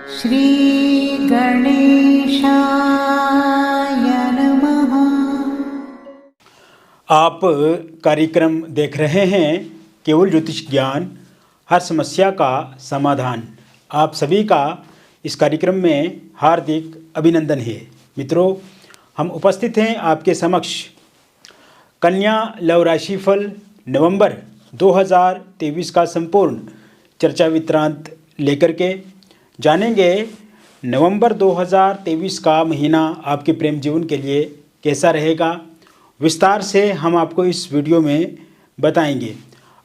श्री गणेशाय नमः। आप कार्यक्रम देख रहे हैं केवल ज्योतिष ज्ञान, हर समस्या का समाधान। आप सभी का इस कार्यक्रम में हार्दिक अभिनंदन है। मित्रों, हम उपस्थित हैं आपके समक्ष कन्या लव राशिफल नवंबर 2023 का संपूर्ण चर्चा विवरांत लेकर के जानेंगे नवंबर 2023 का महीना आपके प्रेम जीवन के लिए कैसा रहेगा। विस्तार से हम आपको इस वीडियो में बताएंगे।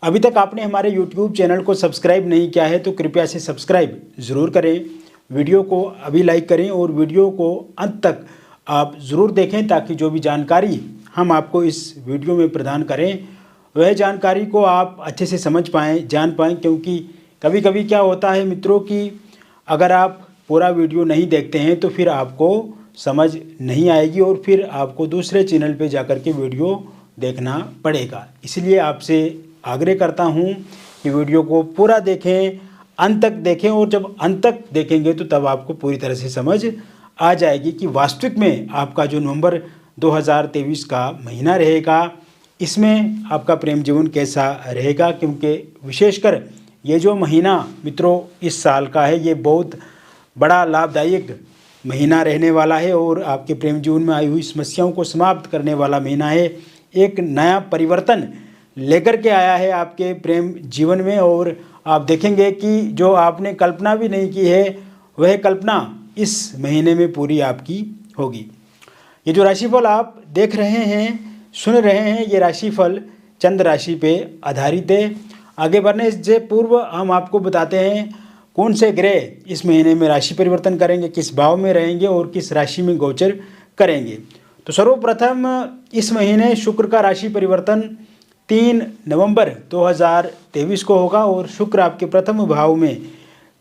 अभी तक आपने हमारे YouTube चैनल को सब्सक्राइब नहीं किया है तो कृपया से सब्सक्राइब ज़रूर करें। वीडियो को अभी लाइक करें और वीडियो को अंत तक आप ज़रूर देखें ताकि जो भी जानकारी हम आपको इस वीडियो में प्रदान करें वह जानकारी को आप अच्छे से समझ पाएँ, जान पाएँ। क्योंकि कभी कभी क्या होता है मित्रों कि अगर आप पूरा वीडियो नहीं देखते हैं तो फिर आपको समझ नहीं आएगी और फिर आपको दूसरे चैनल पे जाकर के वीडियो देखना पड़ेगा। इसलिए आपसे आग्रह करता हूं कि वीडियो को पूरा देखें, अंत तक देखें और जब अंत तक देखेंगे तो तब आपको पूरी तरह से समझ आ जाएगी कि वास्तविक में आपका जो नवंबर 2023 का महीना रहेगा इसमें आपका प्रेम जीवन कैसा रहेगा। क्योंकि विशेषकर ये जो महीना मित्रों इस साल का है ये बहुत बड़ा लाभदायक महीना रहने वाला है और आपके प्रेम जीवन में आई हुई समस्याओं को समाप्त करने वाला महीना है। एक नया परिवर्तन लेकर के आया है आपके प्रेम जीवन में और आप देखेंगे कि जो आपने कल्पना भी नहीं की है वह कल्पना इस महीने में पूरी आपकी होगी। ये जो राशिफल आप देख रहे हैं, सुन रहे हैं, ये राशिफल चंद्र राशि पे आधारित है। आगे बढ़ने से पूर्व हम आपको बताते हैं कौन से ग्रह इस महीने में राशि परिवर्तन करेंगे, किस भाव में रहेंगे और किस राशि में गोचर करेंगे। तो सर्वप्रथम इस महीने शुक्र का राशि परिवर्तन 3 नवंबर 2023 को होगा और शुक्र आपके प्रथम भाव में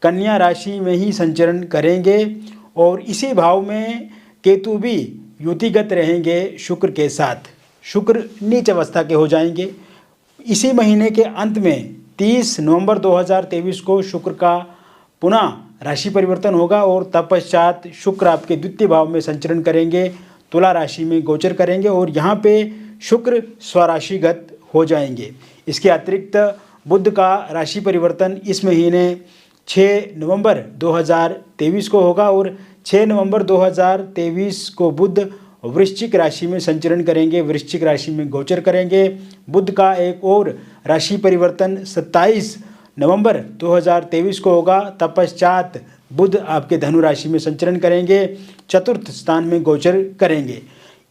कन्या राशि में ही संचरण करेंगे और इसी भाव में केतु भी युतिगत रहेंगे शुक्र के साथ। शुक्र नीच अवस्था के हो जाएंगे। इसी महीने के अंत में 30 नवंबर 2023 को शुक्र का पुनः राशि परिवर्तन होगा और तत्पश्चात शुक्र आपके द्वितीय भाव में संचरण करेंगे, तुला राशि में गोचर करेंगे और यहाँ पे शुक्र स्वराशिगत हो जाएंगे। इसके अतिरिक्त बुध का राशि परिवर्तन इस महीने 6 नवंबर 2023 को होगा और 6 नवंबर 2023 को बुध वृश्चिक राशि में संचरण करेंगे, वृश्चिक राशि में गोचर करेंगे। बुध का एक और राशि परिवर्तन 27 नवंबर 2023 को होगा। तत्पश्चात बुध आपके धनु राशि में संचरण करेंगे, चतुर्थ स्थान में गोचर करेंगे।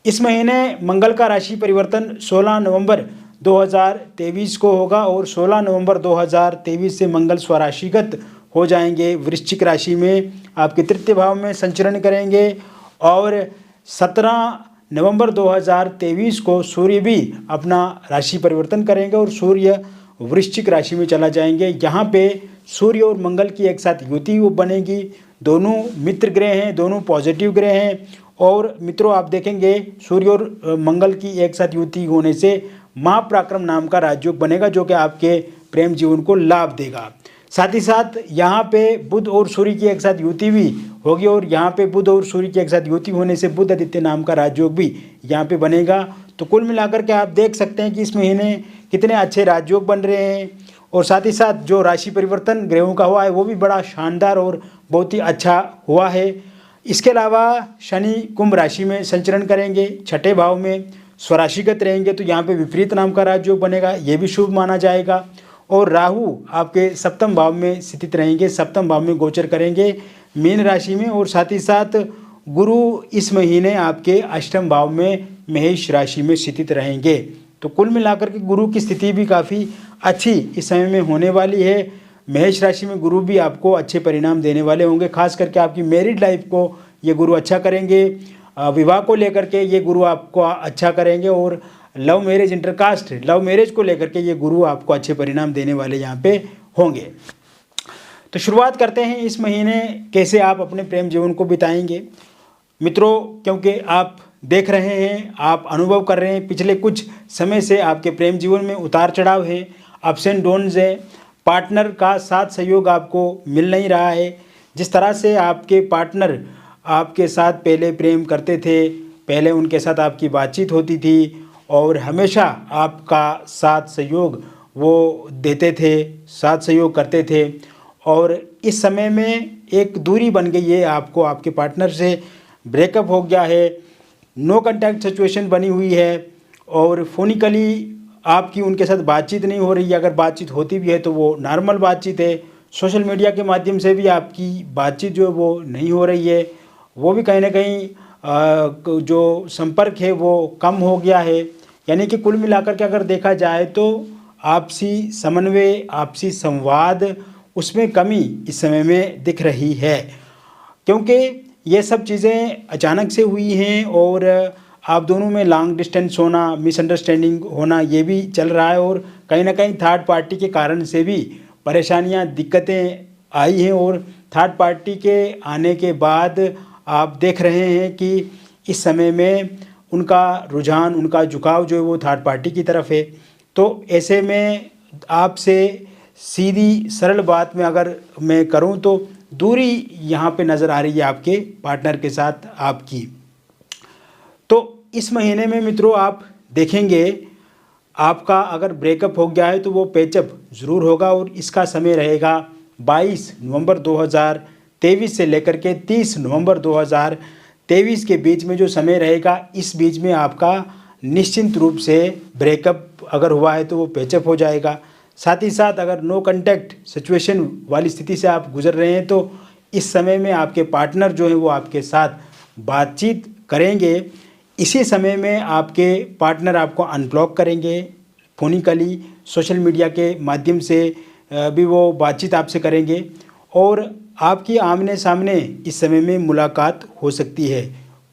इस महीने मंगल का राशि परिवर्तन 16 नवंबर 2023 को होगा और 16 नवंबर 2023 से मंगल स्वराशिगत हो जाएंगे, वृश्चिक राशि में आपके तृतीय भाव में संचरण करेंगे और 17 नवंबर 2023 को सूर्य भी अपना राशि परिवर्तन करेंगे और सूर्य वृश्चिक राशि में चला जाएंगे। यहाँ पे सूर्य और मंगल की एक साथ युति बनेगी। दोनों मित्र ग्रह हैं, दोनों पॉजिटिव ग्रह हैं और मित्रों आप देखेंगे सूर्य और मंगल की एक साथ युति होने से महापराक्रम नाम का राजयोग बनेगा जो कि आपके प्रेम जीवन को लाभ देगा। साथ ही साथ यहाँ पे बुध और सूर्य की एक साथ युति भी होगी और यहाँ पे बुध और सूर्य की एक साथ युति होने से बुध आदित्य नाम का राजयोग भी यहाँ पे बनेगा। तो कुल मिलाकर के आप देख सकते हैं कि इस महीने कितने अच्छे राजयोग बन रहे हैं और साथ ही साथ जो राशि परिवर्तन ग्रहों का हुआ है वो भी बड़ा शानदार और बहुत ही अच्छा हुआ है। इसके अलावा शनि कुंभ राशि में संचरण करेंगे, छठे भाव में स्वराशिगत रहेंगे तो यहाँ पे विपरीत नाम का राजयोग बनेगा, ये भी शुभ माना जाएगा। और राहु आपके सप्तम भाव में स्थित रहेंगे, सप्तम भाव में गोचर करेंगे मीन राशि में और साथ ही साथ गुरु इस महीने आपके अष्टम भाव में मेष राशि में स्थित रहेंगे। तो कुल मिलाकर के गुरु की स्थिति भी काफ़ी अच्छी इस समय में होने वाली है। मेष राशि में गुरु भी आपको अच्छे परिणाम देने वाले होंगे, खास करके आपकी मैरिड लाइफ को ये गुरु अच्छा करेंगे। विवाह को लेकर के ये गुरु आपको अच्छा करेंगे और love marriage, intercaste love marriage को लेकर के ये गुरु आपको अच्छे परिणाम देने वाले यहाँ पे होंगे। तो शुरुआत करते हैं इस महीने कैसे आप अपने प्रेम जीवन को बिताएंगे मित्रों। क्योंकि आप देख रहे हैं, आप अनुभव कर रहे हैं, पिछले कुछ समय से आपके प्रेम जीवन में उतार चढ़ाव है, अप्स एंड डाउन्स है, पार्टनर का साथ सहयोग आपको मिल नहीं रहा है, जिस तरह से आपके पार्टनर आपके साथ पहले प्रेम करते थे, पहले उनके साथ आपकी बातचीत होती थी और हमेशा आपका साथ सहयोग वो देते थे, साथ सहयोग करते थे, और इस समय में एक दूरी बन गई है, आपको आपके पार्टनर से ब्रेकअप हो गया है, नो कांटेक्ट सिचुएशन बनी हुई है और फोनिकली आपकी उनके साथ बातचीत नहीं हो रही है। अगर बातचीत होती भी है तो वो नॉर्मल बातचीत है। सोशल मीडिया के माध्यम से भी आपकी बातचीत जो है वो नहीं हो रही है, वो भी कहीं ना कहीं जो संपर्क है वो कम हो गया है। यानी कि कुल मिलाकर के अगर देखा जाए तो आपसी समन्वय, आपसी संवाद, उसमें कमी इस समय में दिख रही है, क्योंकि ये सब चीज़ें अचानक से हुई हैं और आप दोनों में लॉन्ग डिस्टेंस होना, मिसअंडरस्टैंडिंग होना, ये भी चल रहा है और कहीं ना कहीं थर्ड पार्टी के कारण से भी परेशानियां, दिक्कतें आई हैं। और थर्ड पार्टी के आने के बाद आप देख रहे हैं कि इस समय में उनका रुझान, उनका झुकाव जो है वो थर्ड पार्टी की तरफ है। तो ऐसे में आपसे सीधी सरल बात में अगर मैं करूं तो दूरी यहाँ पे नज़र आ रही है आपके पार्टनर के साथ आपकी। तो इस महीने में मित्रों आप देखेंगे आपका अगर ब्रेकअप हो गया है तो वो पैचअप ज़रूर होगा और इसका समय रहेगा 22 नवंबर 2023 से लेकर के 30 नवंबर 2023 के बीच में जो समय रहेगा, इस बीच में आपका निश्चिंत रूप से ब्रेकअप अगर हुआ है तो वो पैचअप हो जाएगा। साथ ही साथ अगर नो कांटेक्ट सिचुएशन वाली स्थिति से आप गुजर रहे हैं तो इस समय में आपके पार्टनर जो है वो आपके साथ बातचीत करेंगे। इसी समय में आपके पार्टनर आपको अनब्लॉक करेंगे, फोनिकली सोशल मीडिया के माध्यम से भी वो बातचीत आपसे करेंगे और आपकी आमने सामने इस समय में मुलाकात हो सकती है।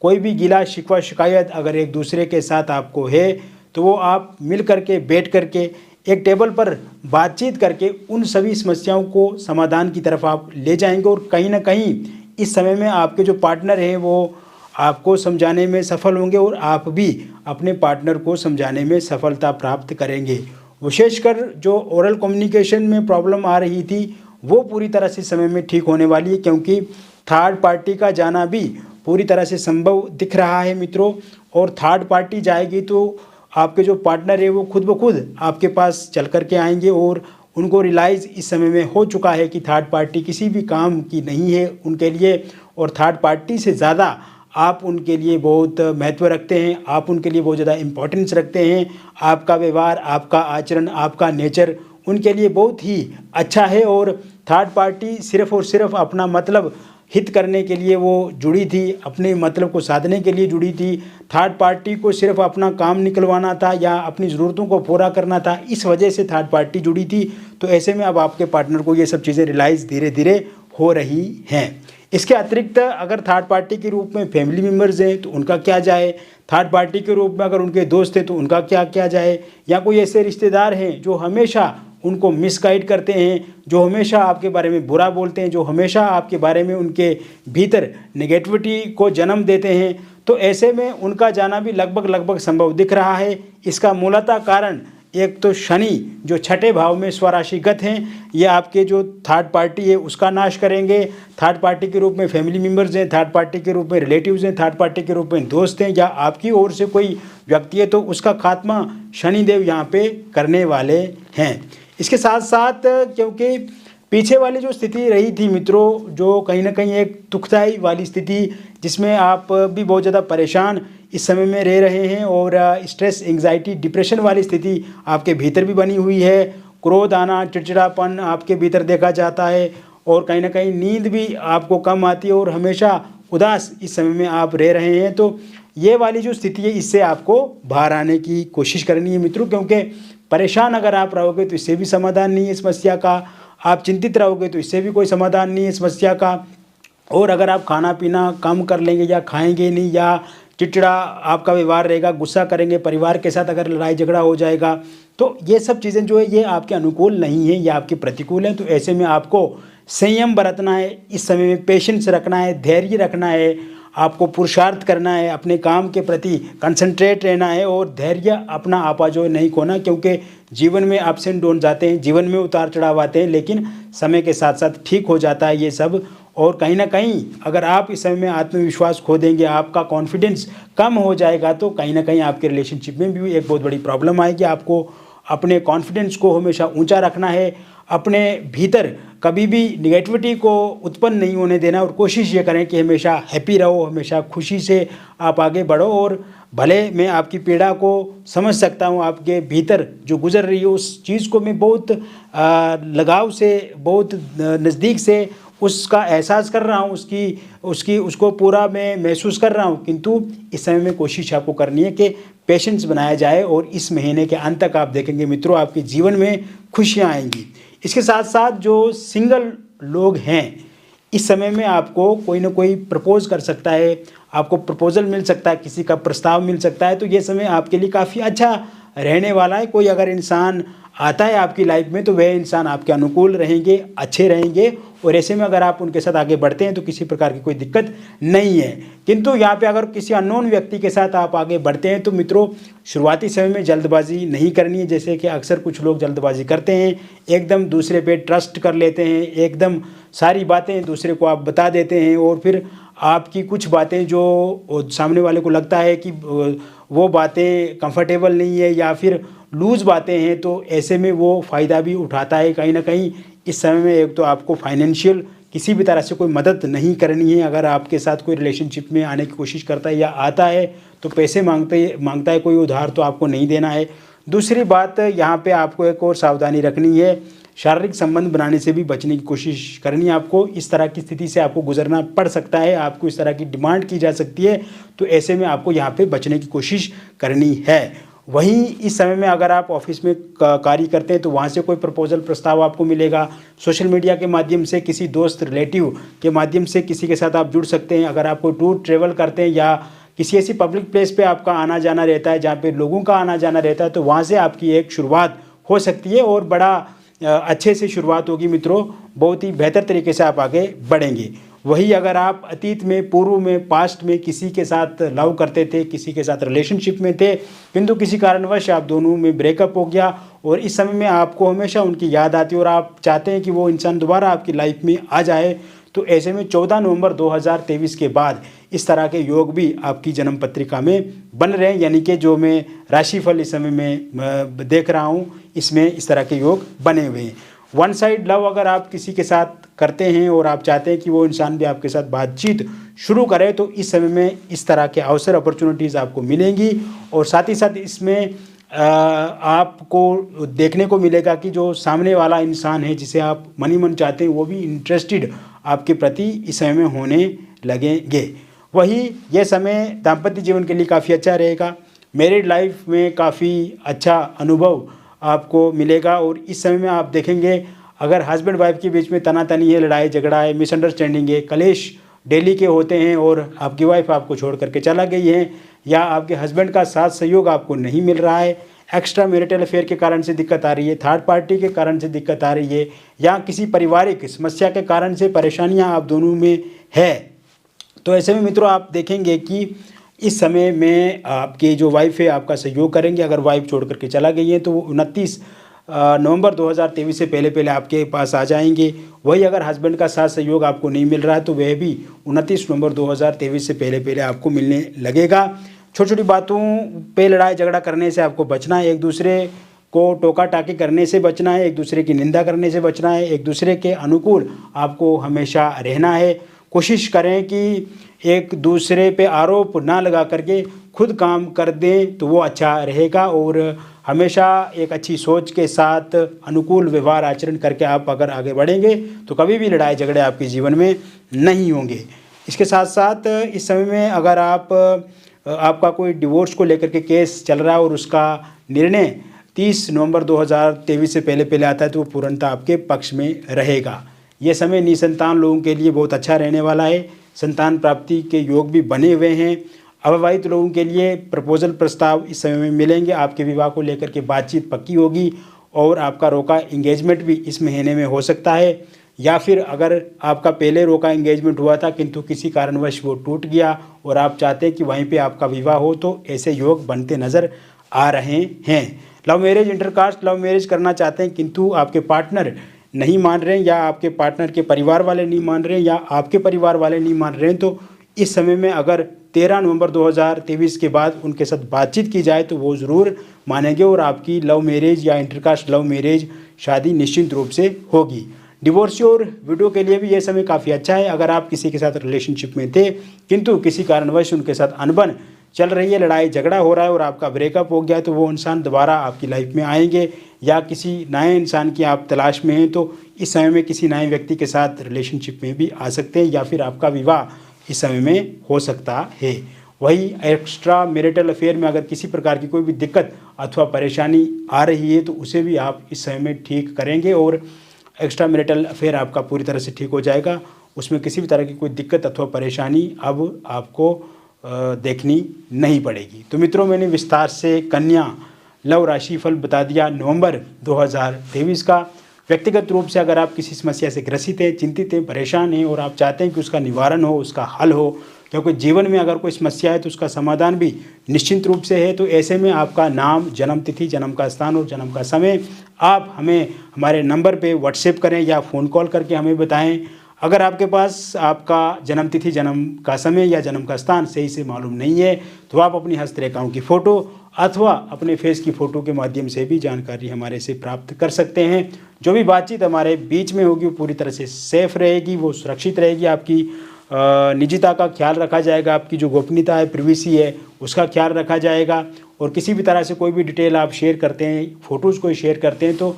कोई भी गिला शिकवा शिकायत अगर एक दूसरे के साथ आपको है तो वो आप मिल करके, बैठ करके, एक टेबल पर बातचीत करके उन सभी समस्याओं को समाधान की तरफ आप ले जाएंगे और कहीं ना कहीं इस समय में आपके जो पार्टनर हैं वो आपको समझाने में सफल होंगे और आप भी अपने पार्टनर को समझाने में सफलता प्राप्त करेंगे। विशेषकर जो ओरल कम्युनिकेशन में प्रॉब्लम आ रही थी वो पूरी तरह से समय में ठीक होने वाली है, क्योंकि थर्ड पार्टी का जाना भी पूरी तरह से संभव दिख रहा है मित्रों। और थर्ड पार्टी जाएगी तो आपके जो पार्टनर है वो खुद ब खुद आपके पास चल कर के आएंगे और उनको रियलाइज़ इस समय में हो चुका है कि थर्ड पार्टी किसी भी काम की नहीं है उनके लिए, और थर्ड पार्टी से ज़्यादा आप उनके लिए बहुत महत्व रखते हैं, आप उनके लिए बहुत ज़्यादा इम्पोर्टेंस रखते हैं। आपका व्यवहार, आपका आचरण, आपका नेचर उनके लिए बहुत ही अच्छा है और थर्ड पार्टी सिर्फ़ और सिर्फ अपना मतलब हित करने के लिए वो जुड़ी थी, अपने मतलब को साधने के लिए जुड़ी थी। थर्ड पार्टी को सिर्फ अपना काम निकलवाना था या अपनी ज़रूरतों को पूरा करना था, इस वजह से थर्ड पार्टी जुड़ी थी। तो ऐसे में अब आपके पार्टनर को ये सब चीज़ें रियलाइज़ धीरे धीरे हो रही हैं। इसके अतिरिक्त अगर थर्ड पार्टी के रूप में फैमिली मेम्बर्स हैं तो उनका क्या जाए, थर्ड पार्टी के रूप में अगर उनके दोस्त हैं तो उनका क्या क्या जाए, या कोई ऐसे रिश्तेदार हैं जो हमेशा उनको मिसगाइड करते हैं, जो हमेशा आपके बारे में बुरा बोलते हैं, जो हमेशा आपके बारे में उनके भीतर नेगेटिविटी को जन्म देते हैं, तो ऐसे में उनका जाना भी लगभग संभव दिख रहा है। इसका मूलतः कारण एक तो शनि जो छठे भाव में स्वराशिगत हैं, ये आपके जो थर्ड पार्टी है उसका नाश करेंगे। थर्ड पार्टी के रूप में फैमिली मेम्बर्स हैं, थर्ड पार्टी के रूप में रिलेटिव्स हैं, थर्ड पार्टी के रूप में दोस्त हैं, या आपकी ओर से कोई व्यक्ति है तो उसका खात्मा शनिदेव यहाँ पे करने वाले हैं। इसके साथ साथ क्योंकि पीछे वाली जो स्थिति रही थी मित्रों, जो कहीं ना कहीं एक दुखदाई वाली स्थिति जिसमें आप भी बहुत ज़्यादा परेशान इस समय में रह रहे हैं और स्ट्रेस, एंग्जाइटी, डिप्रेशन वाली स्थिति आपके भीतर भी बनी हुई है। क्रोध आना, चिड़चिड़ापन आपके भीतर देखा जाता है और कहीं ना कहीं नींद भी आपको कम आती है और हमेशा उदास इस समय में आप रह रहे हैं। तो ये वाली जो स्थिति है इससे आपको बाहर आने की कोशिश करनी है मित्रों, क्योंकि परेशान अगर आप रहोगे तो इससे भी समाधान नहीं है समस्या का, आप चिंतित रहोगे तो इससे भी कोई समाधान नहीं है समस्या का। और अगर आप खाना पीना कम कर लेंगे या खाएंगे नहीं, या चिड़चिड़ा आपका व्यवहार रहेगा, गुस्सा करेंगे, परिवार के साथ अगर लड़ाई झगड़ा हो जाएगा, तो ये सब चीज़ें जो है ये आपके अनुकूल नहीं है, ये आपके प्रतिकूल हैं। तो ऐसे में आपको संयम बरतना है, इस समय में पेशेंस रखना है, धैर्य रखना है, आपको पुरुषार्थ करना है, अपने काम के प्रति कंसंट्रेट रहना है और धैर्य अपना आपा जो नहीं खोना, क्योंकि जीवन में अप्स एंड डाउन जाते हैं, जीवन में उतार चढ़ाव आते हैं, लेकिन समय के साथ साथ ठीक हो जाता है ये सब। और कहीं ना कहीं अगर आप इस समय में आत्मविश्वास खो देंगे, आपका कॉन्फिडेंस कम हो जाएगा, तो कहीं ना कहीं आपके रिलेशनशिप में भी एक बहुत बड़ी प्रॉब्लम आएगी। आपको अपने कॉन्फिडेंस को हमेशा ऊंचा रखना है, अपने भीतर कभी भी निगेटिविटी को उत्पन्न नहीं होने देना, और कोशिश ये करें कि हमेशा हैप्पी रहो, हमेशा खुशी से आप आगे बढ़ो। और भले मैं आपकी पीड़ा को समझ सकता हूँ, आपके भीतर जो गुजर रही है उस चीज़ को मैं बहुत लगाव से, बहुत नज़दीक से उसका एहसास कर रहा हूँ, उसको पूरा मैं महसूस कर रहा हूँ। किंतु इस समय में कोशिश आपको करनी है कि पेशेंस बनाया जाए, और इस महीने के अंत तक आप देखेंगे मित्रों आपके जीवन में खुशियाँ आएंगी। इसके साथ साथ जो सिंगल लोग हैं, इस समय में आपको कोई ना कोई प्रपोज कर सकता है, आपको प्रपोजल मिल सकता है, किसी का प्रस्ताव मिल सकता है, तो ये समय आपके लिए काफ़ी अच्छा रहने वाला है। कोई अगर इंसान आता है आपकी लाइफ में तो वह इंसान आपके अनुकूल रहेंगे, अच्छे रहेंगे, और ऐसे में अगर आप उनके साथ आगे बढ़ते हैं तो किसी प्रकार की कोई दिक्कत नहीं है। किंतु यहाँ पे अगर किसी अननोन व्यक्ति के साथ आप आगे बढ़ते हैं तो मित्रों शुरुआती समय में जल्दबाजी नहीं करनी है। जैसे कि अक्सर कुछ लोग जल्दबाजी करते हैं, एकदम दूसरे पे ट्रस्ट कर लेते हैं, एकदम सारी बातें दूसरे को आप बता देते हैं, और फिर आपकी कुछ बातें जो सामने वाले को लगता है कि वो बातें कंफर्टेबल नहीं है या फिर लूज़ बातें हैं, तो ऐसे में वो फ़ायदा भी उठाता है। कहीं ना कहीं इस समय में एक तो आपको फाइनेंशियल किसी भी तरह से कोई मदद नहीं करनी है। अगर आपके साथ कोई रिलेशनशिप में आने की कोशिश करता है या आता है तो पैसे मांगता है कोई उधार, तो आपको नहीं देना है। दूसरी बात यहाँ पे आपको एक और सावधानी रखनी है, शारीरिक संबंध बनाने से भी बचने की कोशिश करनी है। आपको इस तरह की स्थिति से आपको गुजरना पड़ सकता है, आपको इस तरह की डिमांड की जा सकती है, तो ऐसे में आपको यहाँ पे बचने की कोशिश करनी है। वहीं इस समय में अगर आप ऑफिस में कार्य करते हैं तो वहाँ से कोई प्रपोजल प्रस्ताव आपको मिलेगा, सोशल मीडिया के माध्यम से, किसी दोस्त रिलेटिव के माध्यम से किसी के साथ आप जुड़ सकते हैं। अगर आप कोई टूर ट्रेवल करते हैं या किसी ऐसी पब्लिक प्लेस पे आपका आना जाना रहता है जहाँ पे लोगों का आना जाना रहता है, तो वहाँ से आपकी एक शुरुआत हो सकती है, और बड़ा अच्छे से शुरुआत होगी मित्रों, बहुत ही बेहतर तरीके से आप आगे बढ़ेंगे। वही अगर आप अतीत में, पूर्व में, पास्ट में किसी के साथ लव करते थे, किसी के साथ रिलेशनशिप में थे, किंतु किसी कारणवश आप दोनों में ब्रेकअप हो गया और इस समय में आपको हमेशा उनकी याद आती है और आप चाहते हैं कि वो इंसान दोबारा आपकी लाइफ में आ जाए, तो ऐसे में 14 नवंबर 2023 के बाद इस तरह के योग भी आपकी जन्म पत्रिका में बन रहे हैं। यानी कि जो मैं राशिफल इस समय में देख रहा हूँ, इसमें इस तरह के योग बने हुए हैं। वन साइड लव अगर आप किसी के साथ करते हैं और आप चाहते हैं कि वो इंसान भी आपके साथ बातचीत शुरू करे, तो इस समय में इस तरह के अवसर, अपॉर्चुनिटीज़ आपको मिलेंगी। और साथ ही साथ इसमें आपको देखने को मिलेगा कि जो सामने वाला इंसान है जिसे आप मन ही मन चाहते हैं, वो भी इंटरेस्टेड आपके प्रति इस समय में होने लगेंगे। वही यह समय दाम्पत्य जीवन के लिए काफ़ी अच्छा रहेगा, मैरिड लाइफ में काफ़ी अच्छा अनुभव आपको मिलेगा। और इस समय में आप देखेंगे अगर हस्बैंड वाइफ के बीच में तनातनी है, लड़ाई झगड़ा है, मिसअंडरस्टैंडिंग है, कलेश डेली के होते हैं और आपकी वाइफ आपको छोड़ करके चला गई है, या आपके हस्बैंड का साथ सहयोग आपको नहीं मिल रहा है, एक्स्ट्रा मैरिटल अफेयर के कारण से दिक्कत आ रही है, थर्ड पार्टी के कारण से दिक्कत आ रही है, या किसी पारिवारिक समस्या के कारण से परेशानियां आप दोनों में है, तो ऐसे में मित्रों आप देखेंगे कि इस समय में आपकी जो वाइफ है आपका सहयोग करेंगे। अगर वाइफ छोड़ करके चला गई है तो वो 29 नवंबर 2023 से पहले पहले आपके पास आ जाएंगे। वही अगर हस्बैंड का साथ सहयोग आपको नहीं मिल रहा है तो वह भी 29 नवंबर 2023 से पहले पहले आपको मिलने लगेगा। छोटी छोटी बातों पे लड़ाई झगड़ा करने से आपको बचना है, एक दूसरे को टोका टाकी करने से बचना है, एक दूसरे की निंदा करने से बचना है, एक दूसरे के अनुकूल आपको हमेशा रहना है। कोशिश करें कि एक दूसरे पे आरोप ना लगा करके खुद काम कर दें तो वो अच्छा रहेगा। और हमेशा एक अच्छी सोच के साथ अनुकूल व्यवहार आचरण करके आप अगर आगे बढ़ेंगे तो कभी भी लड़ाई झगड़े आपके जीवन में नहीं होंगे। इसके साथ साथ इस समय में अगर आपका कोई डिवोर्स को लेकर के केस चल रहा है और उसका निर्णय 30 नवंबर 2023 से पहले पहले आता है तो वो पूर्णतः आपके पक्ष में रहेगा। ये समय निसंतान लोगों के लिए बहुत अच्छा रहने वाला है, संतान प्राप्ति के योग भी बने हुए हैं। अविवाहित लोगों के लिए प्रपोजल प्रस्ताव इस समय में मिलेंगे, आपके विवाह को लेकर के बातचीत पक्की होगी और आपका रोका एंगेजमेंट भी इस महीने में हो सकता है। या फिर अगर आपका पहले रोका एंगेजमेंट हुआ था किंतु किसी कारणवश वो टूट गया और आप चाहते हैं कि वहीं पे आपका विवाह हो, तो ऐसे योग बनते नज़र आ रहे हैं। Love marriage, intercaste love marriage करना चाहते हैं किंतु आपके पार्टनर नहीं मान रहे हैं या आपके पार्टनर के परिवार वाले नहीं मान रहे हैं या आपके परिवार वाले नहीं मान रहे हैं, तो इस समय में अगर 13 नवंबर 2023 के बाद उनके साथ बातचीत की जाए तो वो ज़रूर मानेंगे और आपकी लव मैरिज या इंटरकास्ट लव मैरिज शादी निश्चित रूप से होगी। डिवोर्स और विडो के लिए भी ये समय काफ़ी अच्छा है। अगर आप किसी के साथ रिलेशनशिप में थे किंतु किसी कारणवश उनके साथ अनबन चल रही है, लड़ाई झगड़ा हो रहा है और आपका ब्रेकअप हो गया, तो वो इंसान दोबारा आपकी लाइफ में आएंगे या किसी नए इंसान की आप तलाश में हैं तो इस समय में किसी नए व्यक्ति के साथ रिलेशनशिप में भी आ सकते हैं या फिर आपका विवाह इस समय में हो सकता है। वही एक्स्ट्रा मैरिटल अफेयर में अगर किसी प्रकार की कोई भी दिक्कत अथवा परेशानी आ रही है तो उसे भी आप इस समय में ठीक करेंगे और एक्स्ट्रा मैरिटल अफेयर आपका पूरी तरह से ठीक हो जाएगा। उसमें किसी भी तरह की कोई दिक्कत अथवा परेशानी अब आपको देखनी नहीं पड़ेगी। तो मित्रों, मैंने विस्तार से कन्या लव राशि फल बता दिया नवंबर 2023 का। व्यक्तिगत रूप से अगर आप किसी समस्या से ग्रसित हैं, चिंतित हैं, परेशान हैं और आप चाहते हैं कि उसका निवारण हो, उसका हल हो, क्योंकि जीवन में अगर कोई समस्या है तो उसका समाधान भी निश्चित रूप से है, तो ऐसे में आपका नाम, जन्म तिथि, जन्म का स्थान और जन्म का समय आप हमें हमारे नंबर पे व्हाट्सएप करें या फ़ोन कॉल करके हमें बताएं। अगर आपके पास आपका जन्म तिथि, जन्म का समय या जन्म का स्थान सही से मालूम नहीं है तो आप अपनी हस्तरेखाओं की फ़ोटो अथवा अपने फेस की फ़ोटो के माध्यम से भी जानकारी हमारे से प्राप्त कर सकते हैं। जो भी बातचीत हमारे बीच में होगी वो पूरी तरह से सेफ रहेगी, वो सुरक्षित रहेगी। आपकी निजता का ख्याल रखा जाएगा, आपकी जो गोपनीयता है, प्रिवेसी है, उसका ख्याल रखा जाएगा। और किसी भी तरह से कोई भी डिटेल आप शेयर करते हैं, फ़ोटोज़ कोई शेयर करते हैं तो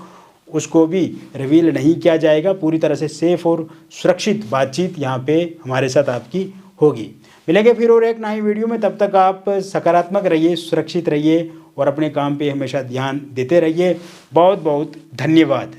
उसको भी रिवील नहीं किया जाएगा। पूरी तरह से सेफ और सुरक्षित बातचीत यहाँ पे हमारे साथ आपकी होगी। मिलेंगे फिर और एक नई वीडियो में। तब तक आप सकारात्मक रहिए, सुरक्षित रहिए और अपने काम पे हमेशा ध्यान देते रहिए। बहुत बहुत धन्यवाद।